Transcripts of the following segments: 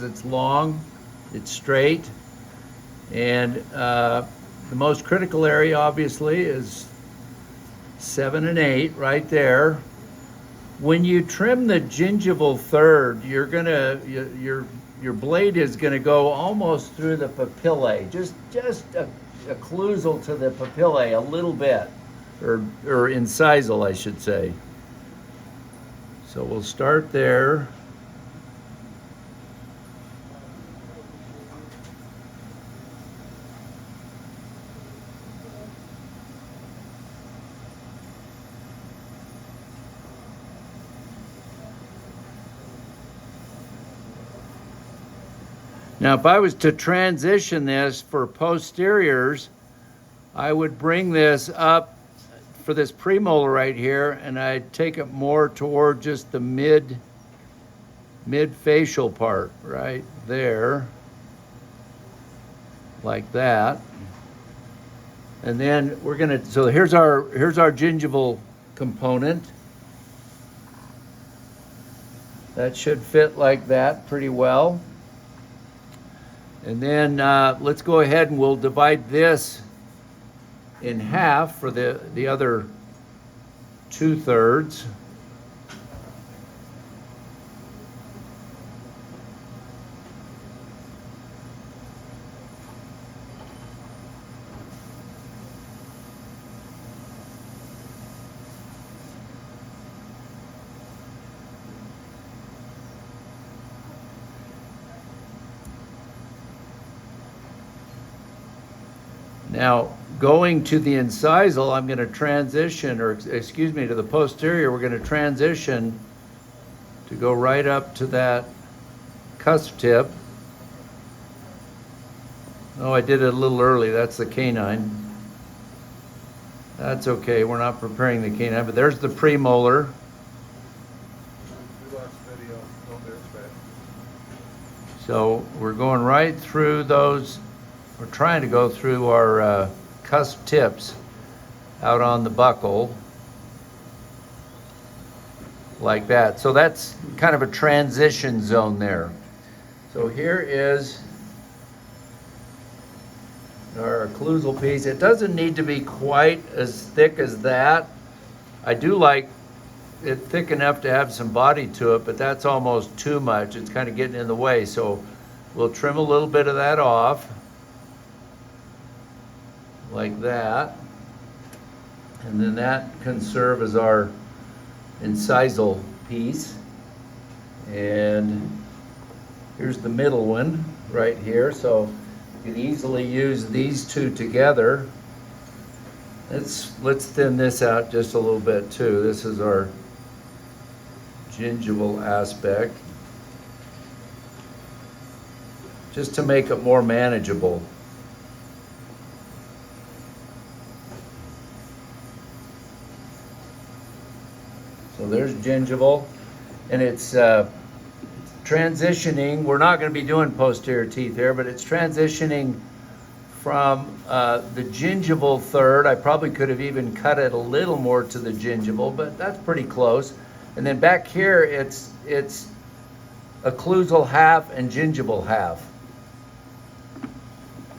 It's long, it's straight, and the most critical area obviously is 7 and 8 right there. When you trim the gingival third, your blade is gonna go almost through the papillae, just a occlusal to the papillae a little bit, or incisal, I should say. So we'll start there. Now, if I was to transition this for posteriors, I would bring this up for this premolar right here, and I'd take it more toward just the mid facial part right there, like that. And then we're gonna, so here's our gingival component. That should fit like that pretty well. And then let's go ahead and we'll divide this in half for the other 2/3. Now, going to the incisal, I'm going to transition, or excuse me, to the posterior, we're going to transition to go right up to that cusp tip. Oh, I did it a little early. That's the canine. That's okay. We're not preparing the canine, but there's the premolar. So we're going right through those. We're trying to go through our cusp tips out on the buccal like that. So that's kind of a transition zone there. So here is our occlusal piece. It doesn't need to be quite as thick as that. I do like it thick enough to have some body to it, but that's almost too much. It's kind of getting in the way. So we'll trim a little bit of that off, like that. And then that can serve as our incisal piece. And here's the middle one right here. So you can easily use these two together. Let's thin this out just a little bit too. This is our gingival aspect, just to make it more manageable. So there's gingival, and it's transitioning. We're not going to be doing posterior teeth here, but it's transitioning from the gingival third. I probably could have even cut it a little more to the gingival, but that's pretty close. And then back here, it's occlusal half and gingival half.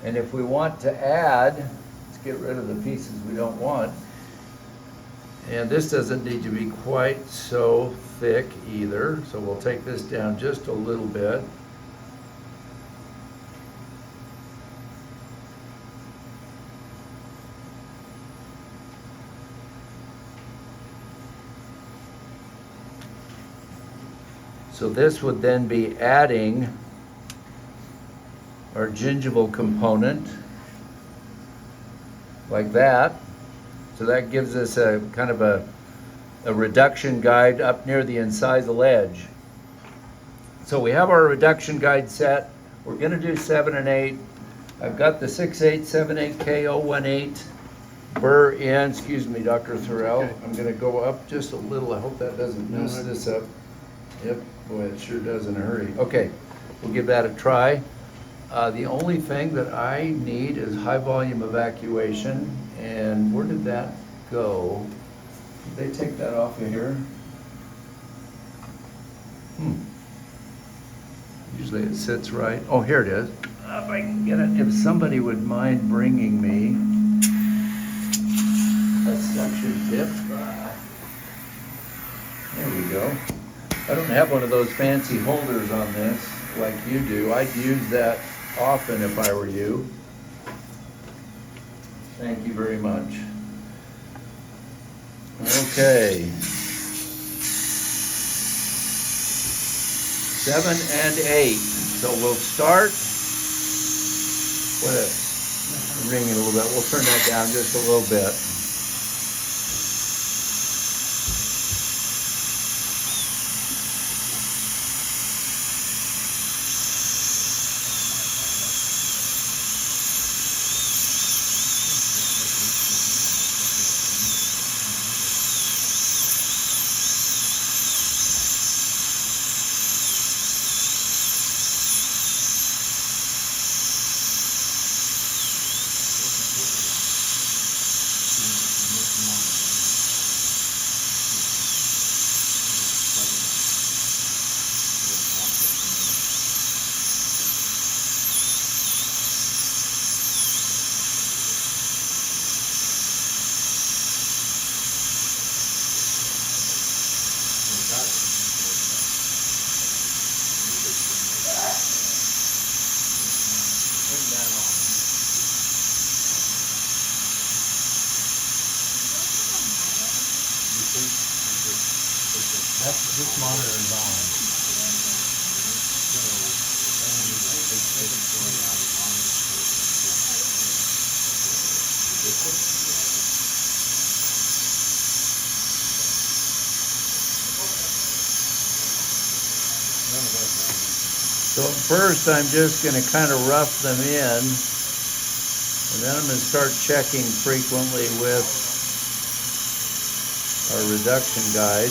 And if we want to add, let's get rid of the pieces we don't want. And this doesn't need to be quite so thick either, so we'll take this down just a little bit. So this would then be adding our gingival component, like that. So that gives us a kind of a reduction guide up near the incisal edge. So we have our reduction guide set. We're going to do 7 and 8. I've got the 6/8, 7/8 K018 burr in. Excuse me, Dr. Thorell. Okay. I'm going to go up just a little. I hope that doesn't mess this up. Yep, boy, it sure does in a hurry. Okay, we'll give that a try. The only thing that I need is high volume evacuation. And where did that go? Did they take that off of here? Usually it sits right. Oh, here it is. If I can get it, if somebody would mind bringing me a suction tip. There we go. I don't have one of those fancy holders on this like you do. I'd use that often if I were you. Thank you very much. Okay. 7 and 8. So we'll start with it ringing a little bit. We'll turn that down just a little bit. This monitor is on. So at first I'm just going to kind of rough them in, and then I'm going to start checking frequently with our reduction guide.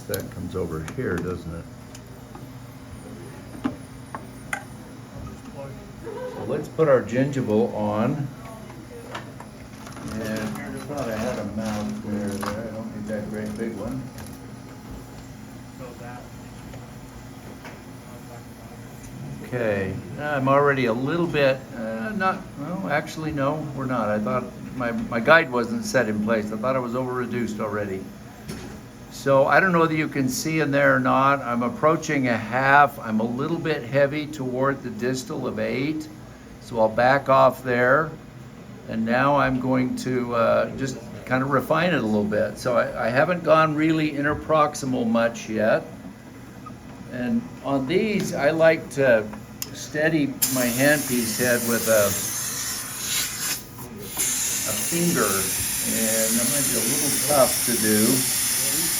That comes over here, doesn't it? So let's put our gingival on. And I thought I had a mount there. I don't need that great big one. Okay, I'm already a little bit, well, actually, no, we're not. I thought my guide wasn't set in place. I thought it was over-reduced already. So I don't know whether you can see in there or not. I'm approaching a half. I'm a little bit heavy toward the distal of 8. So I'll back off there. And now I'm going to just kind of refine it a little bit. So I haven't gone really interproximal much yet. And on these, I like to steady my handpiece head with a finger. And that might be a little tough to do,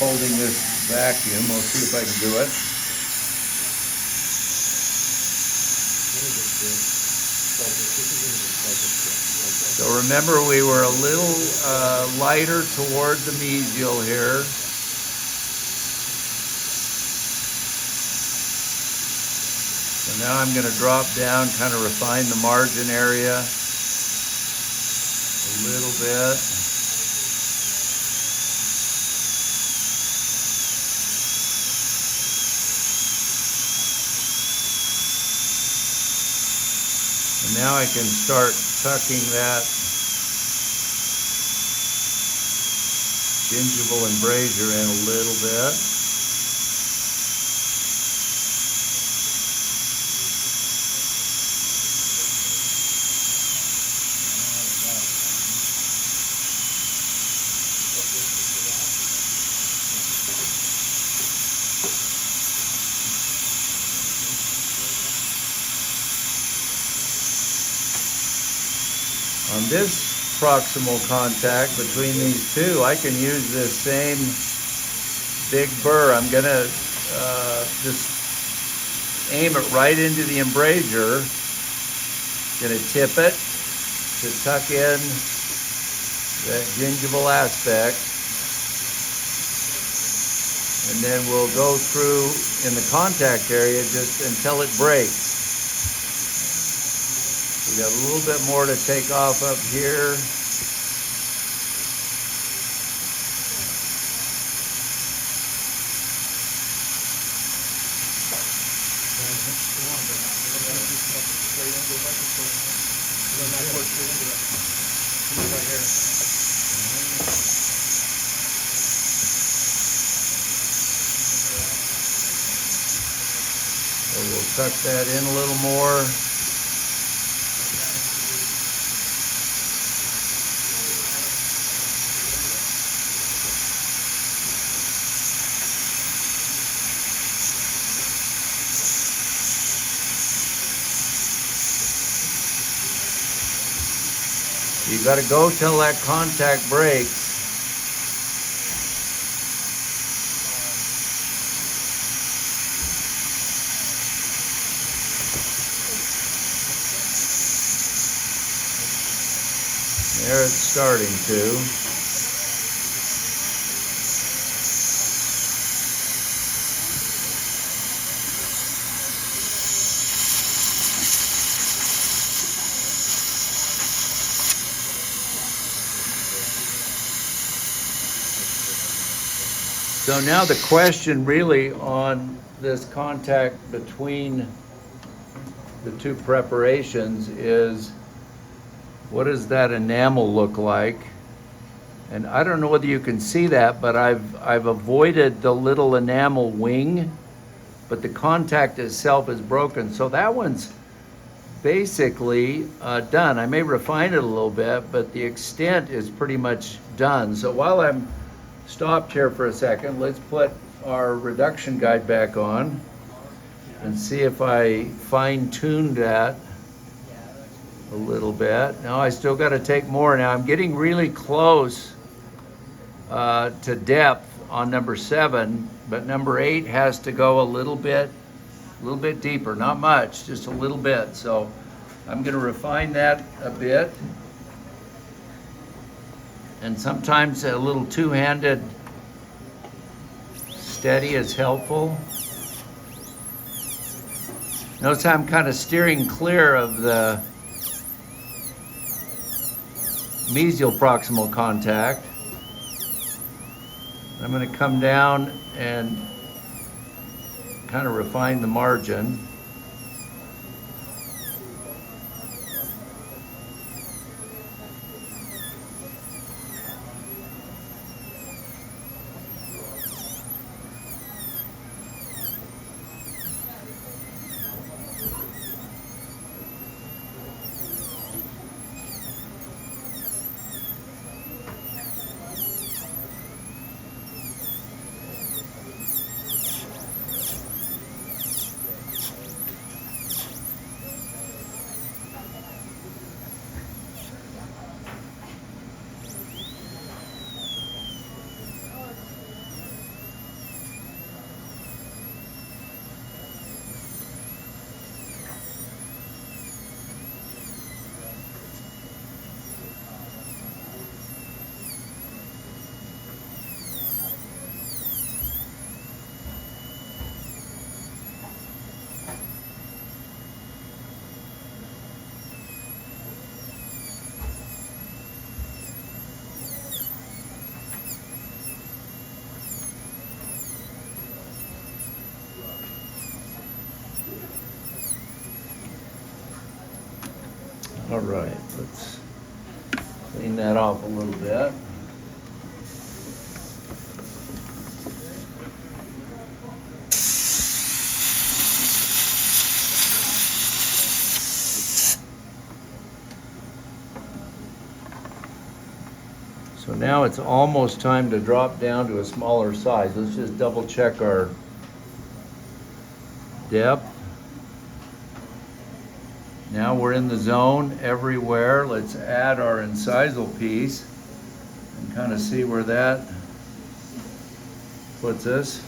holding this vacuum. We'll see if I can do it. So remember, we were a little lighter toward the mesial here. So now I'm going to drop down, kind of refine the margin area a little bit. And now I can start tucking that gingival embrasure in a little bit. On this proximal contact between these two, I can use this same big burr. I'm going to just aim it right into the embrasure. Going to tip it to tuck in that gingival aspect. And then we'll go through in the contact area just until it breaks. We got a little bit more to take off up here. So we'll tuck that in a little more. You got to go till that contact breaks. There it's starting to. So now the question really on this contact between the two preparations is, what does that enamel look like? And I don't know whether you can see that, but I've avoided the little enamel wing, but the contact itself is broken. So that one's basically done. I may refine it a little bit, but the extent is pretty much done. So while I'm stopped here for a second, let's put our reduction guide back on and see if I fine-tuned that a little bit. Now I still got to take more. Now I'm getting really close to depth on number 7, but number 8 has to go a little bit deeper. Not much, just a little bit. So I'm going to refine that a bit. And sometimes a little two-handed steady is helpful. Notice how I'm kind of steering clear of the mesial proximal contact. I'm going to come down and kind of refine the margin. All right, let's clean that off a little bit. So now it's almost time to drop down to a smaller size. Let's just double check our depth. Now we're in the zone everywhere. Let's add our incisal piece and kind of see where that puts us.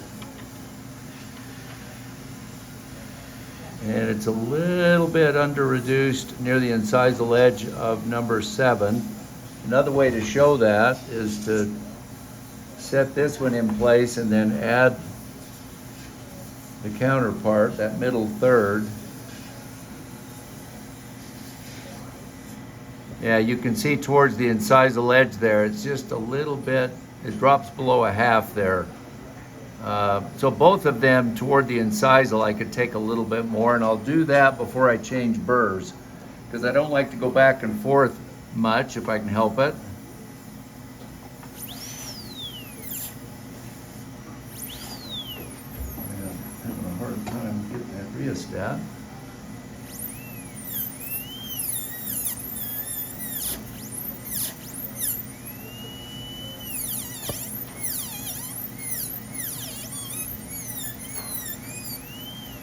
And it's a little bit under reduced near the incisal edge of number 7. Another way to show that is to set this one in place and then add the counterpart, that middle third. Yeah, you can see towards the incisal edge there, it's just a little bit, it drops below a half there. So both of them toward the incisal, I could take a little bit more, and I'll do that before I change burrs, because I don't like to go back and forth much if I can help it. I'm having a hard time getting that rheostat.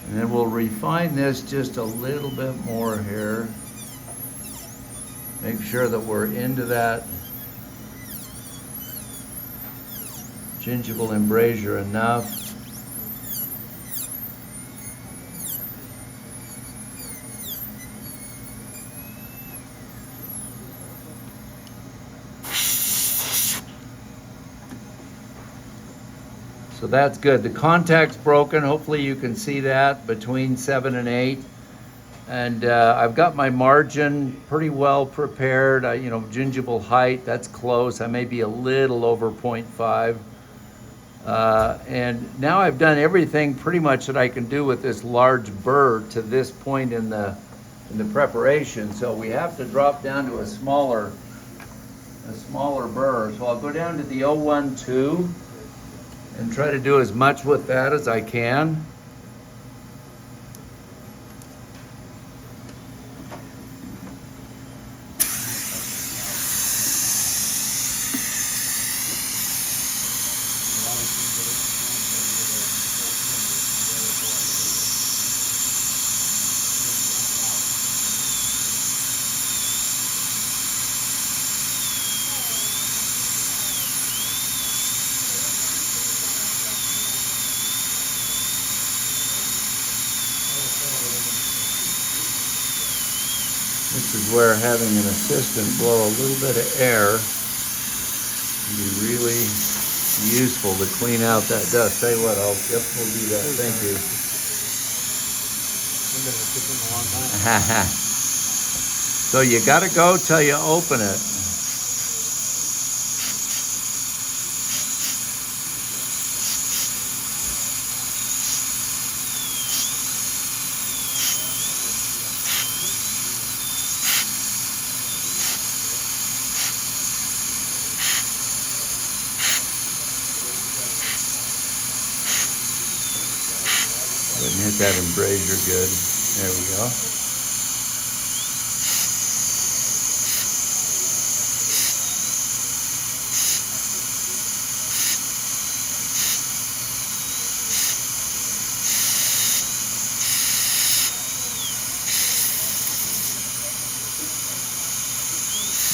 And then we'll refine this just a little bit more here. Make sure that we're into that gingival embrasure enough. So that's good. The contact's broken. Hopefully you can see that between 7 and 8. And I've got my margin pretty well prepared. You know, gingival height, that's close. I may be a little over 0.5. And now I've done everything pretty much that I can do with this large burr to this point in the preparation. So we have to drop down to a smaller burr. So I'll go down to the 012 and try to do as much with that as I can. This is where having an assistant blow a little bit of air can be really useful to clean out that dust. Tell you what, we'll do that. Thank you. So you got to go till you open it. And hit that embrasure good. There we go.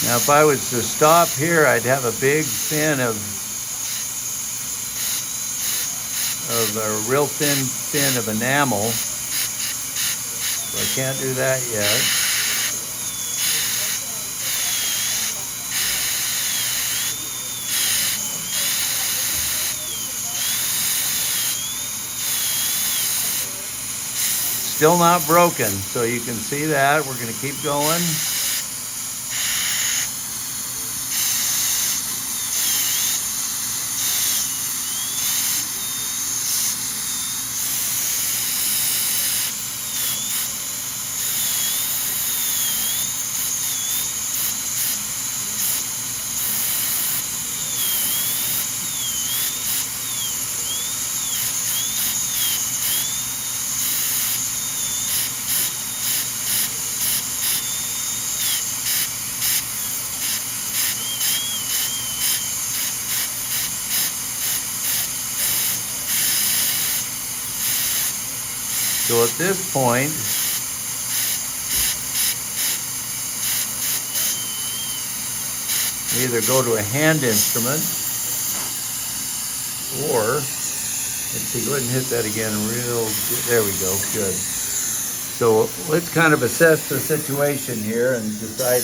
Now if I was to stop here, I'd have a big fin of a real thin of enamel. So I can't do that yet. Still not broken, so you can see that. We're going to keep going. So at this point, we either go to a hand instrument or, let's see, go ahead and hit that again real good. There we go, good. So let's kind of assess the situation here and decide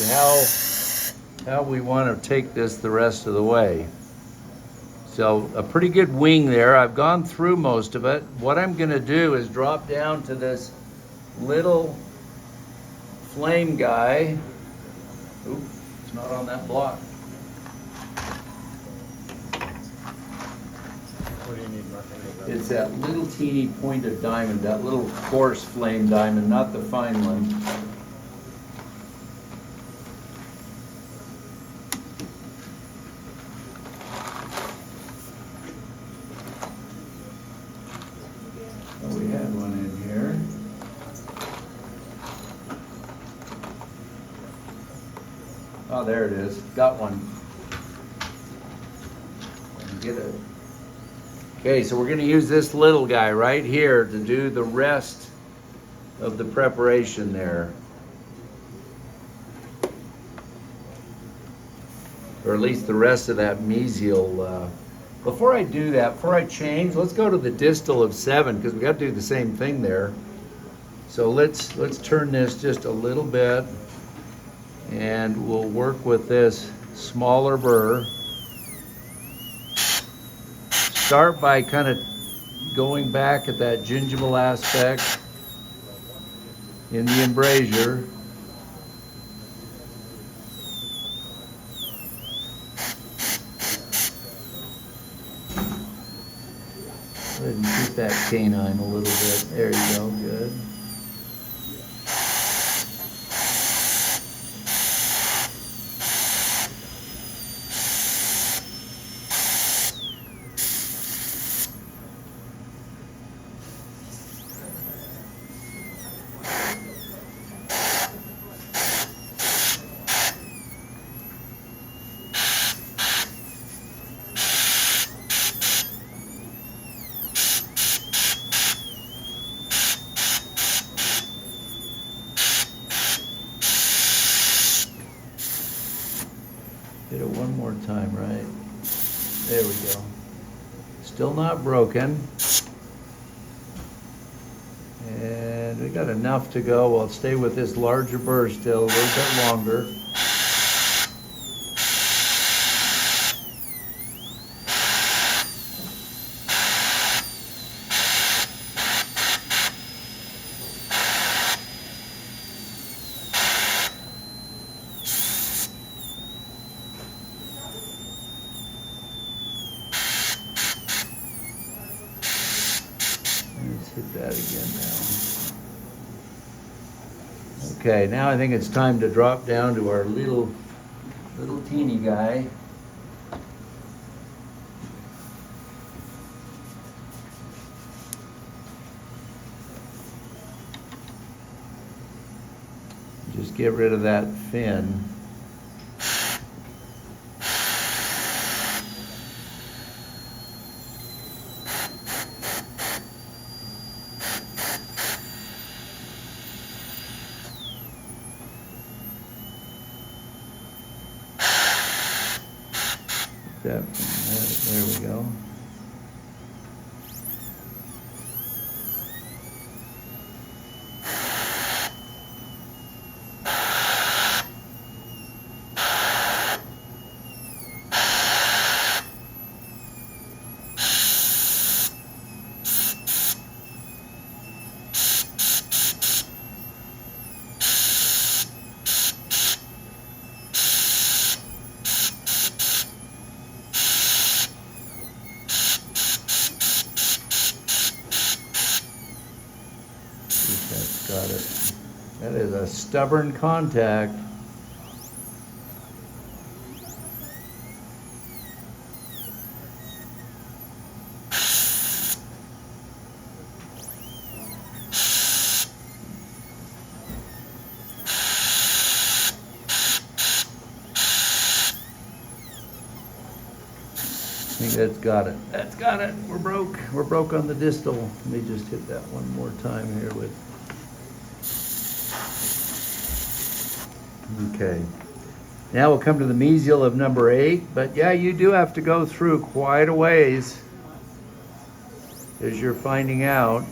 how we want to take this the rest of the way. So a pretty good wing there. I've gone through most of it. What I'm going to do is drop down to this little flame guy. Oop, it's not on that block. What do you need, Mark? It's that little teeny pointed diamond, that little coarse flame diamond, not the fine one. Oh, we had one in here. Oh, there it is. Got one. Get it. Okay, so we're going to use this little guy right here to do the rest of the preparation there. Or at least the rest of that mesial. Before I do that, before I change, let's go to the distal of 7 because we got to do the same thing there. So let's turn this just a little bit and we'll work with this smaller burr. Start by kind of going back at that gingival aspect in the embrasure. Go ahead and keep that canine a little bit. There you go, good. Hit it one more time, right? There we go. Still not broken. And we got enough to go. I'll stay with this larger burr still a little bit longer. Let's hit that again now. Okay, now I think it's time to drop down to our little teeny guy. Just get rid of that fin. There we go. That's got it. That is a stubborn contact. I think that's got it. That's got it. We're broke. We're broke on the distal. Let me just hit that one more time here with. Okay. Now we'll come to the mesial of number 8. But yeah, you do have to go through quite a ways, as you're finding out.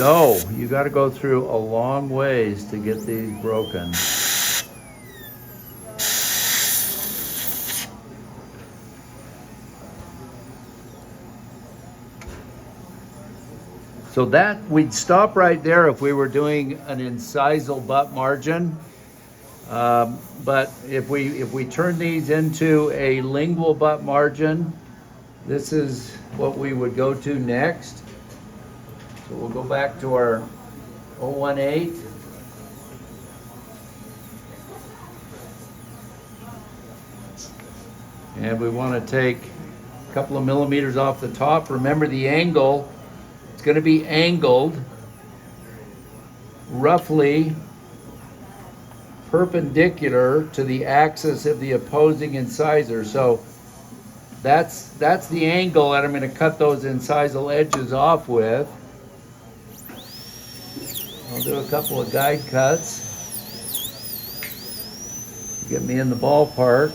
So you got to go through a long ways to get these broken. So that, we'd stop right there if we were doing an incisal butt margin. But if we turn these into a lingual butt margin, this is what we would go to next. So we'll go back to our 018. And we want to take a couple of millimeters off the top. Remember the angle, it's going to be angled roughly perpendicular to the axis of the opposing incisor. So that's the angle that I'm going to cut those incisal edges off with. I'll do a couple of guide cuts. Get me in the ballpark.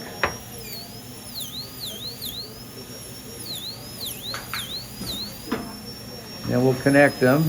And we'll connect them.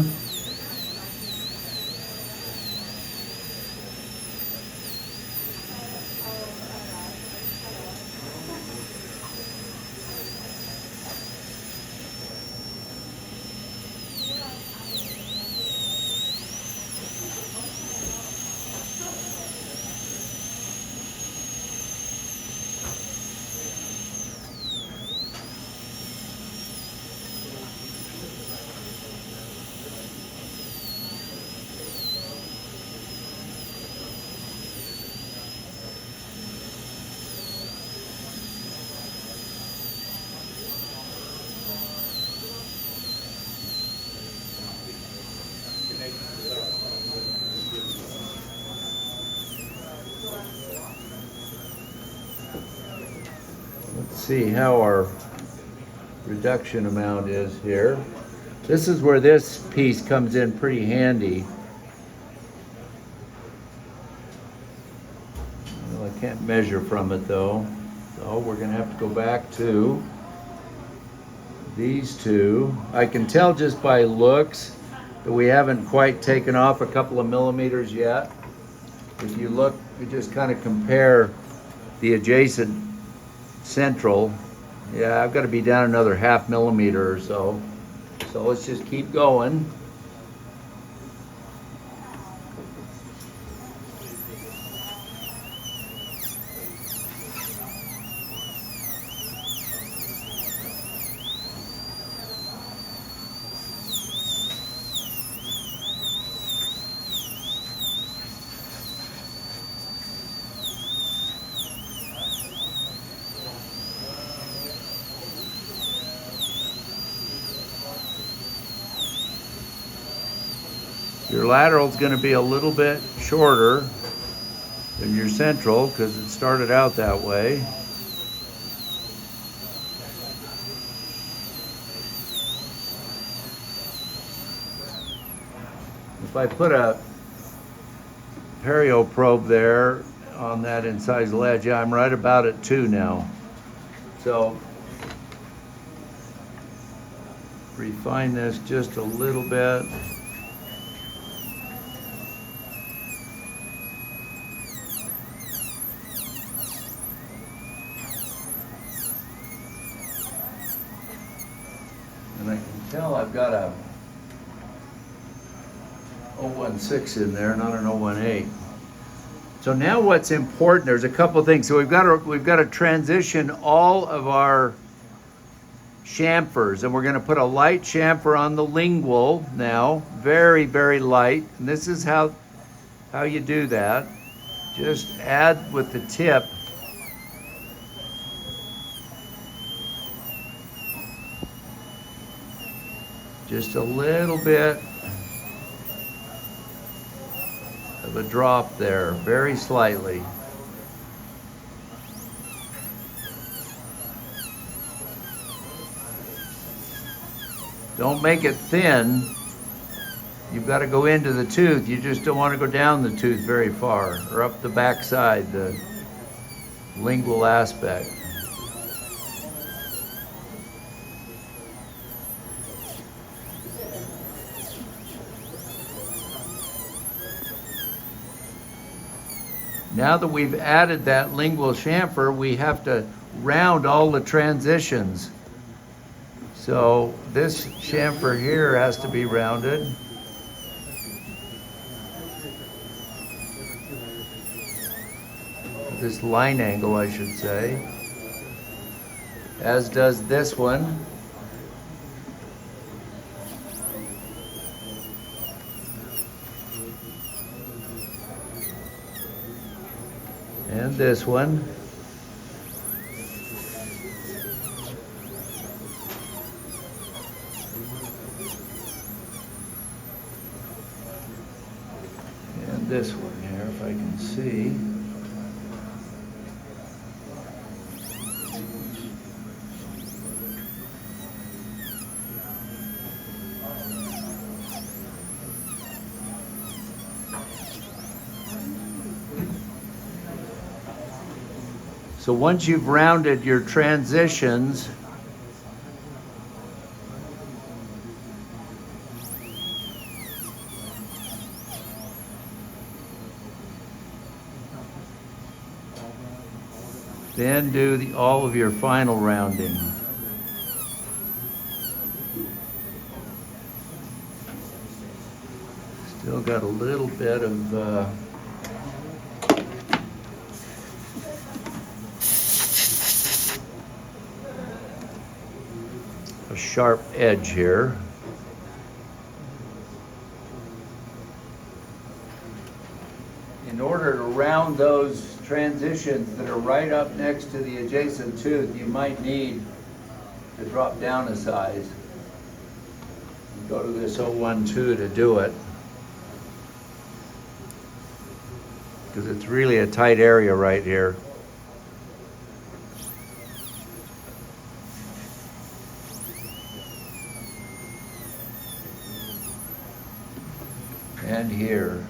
Let's see how our reduction amount is here. This is where this piece comes in pretty handy. Well, I can't measure from it though, so we're going to have to go back to these two. I can tell just by looks that we haven't quite taken off a couple of millimeters yet. If you look, you just kind of compare the adjacent central. Yeah, I've got to be down another ½ millimeter or so. So let's just keep going. Your lateral is going to be a little bit shorter than your central because it started out that way. If I put a perio probe there on that incisal edge, yeah, I'm right about at 2 now. So refine this just a little bit. And I can tell I've got a 016 in there, not an 018. So now what's important, there's a couple things. So we've got to transition all of our chamfers, and we're going to put a light chamfer on the lingual now, very, very light. And this is how you do that. Just add with the tip. Just a little bit of a drop there, very slightly. Don't make it thin. You've got to go into the tooth. You just don't want to go down the tooth very far or up the back side, the lingual aspect. Now that we've added that lingual chamfer, we have to round all the transitions. So this chamfer here has to be rounded. This line angle, I should say. As does this one. And this one. And this one here, if I can see. So once you've rounded your transitions, then do all of your final rounding. Still got a little bit of a sharp edge here. In order to round those transitions that are right up next to the adjacent tooth, you might need to drop down a size. Go to this 012 to do it, because it's really a tight area right here. And here.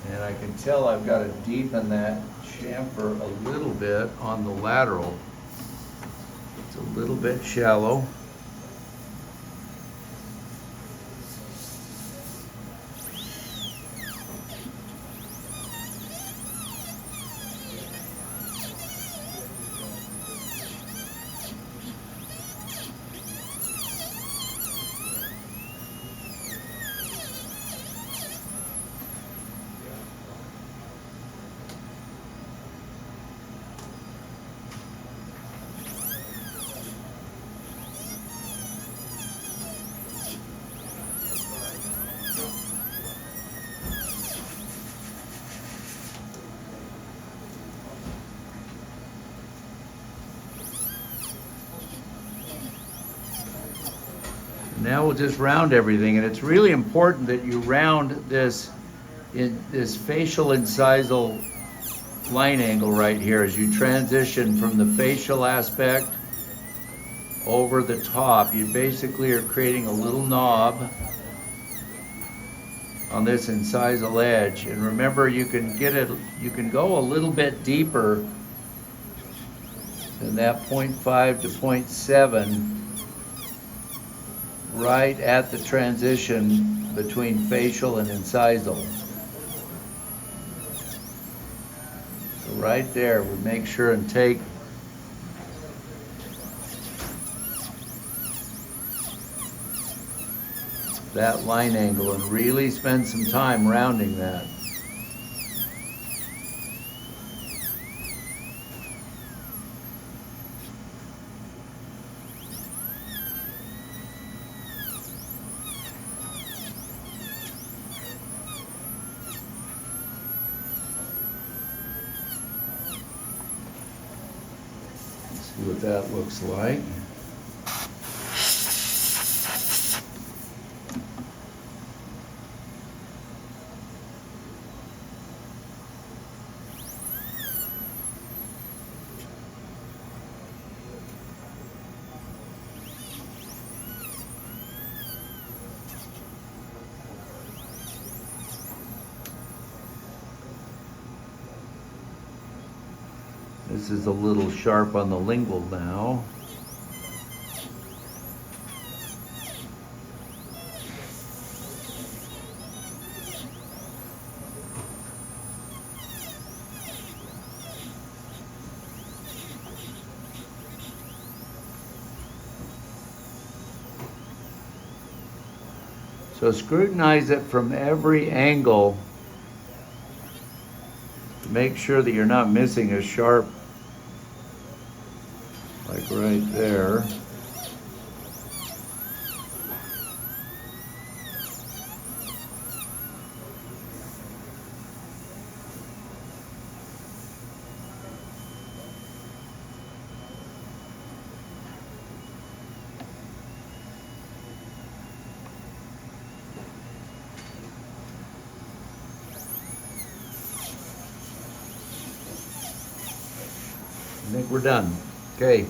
And I can tell I've got to deepen that chamfer a little bit on the lateral. It's a little bit shallow. Now we'll just round everything, and it's really important that you round this facial incisal line angle right here as you transition from the facial aspect over the top. You basically are creating a little knob on this incisal edge, and remember, you can go a little bit deeper than that 0.5 to 0.7 right at the transition between facial and incisal. So right there, we make sure and take that line angle and really spend some time rounding that. See what that looks like. This is a little sharp on the lingual now. So scrutinize it from every angle to make sure that you're not missing a sharp, like right there. I think we're done. Okay.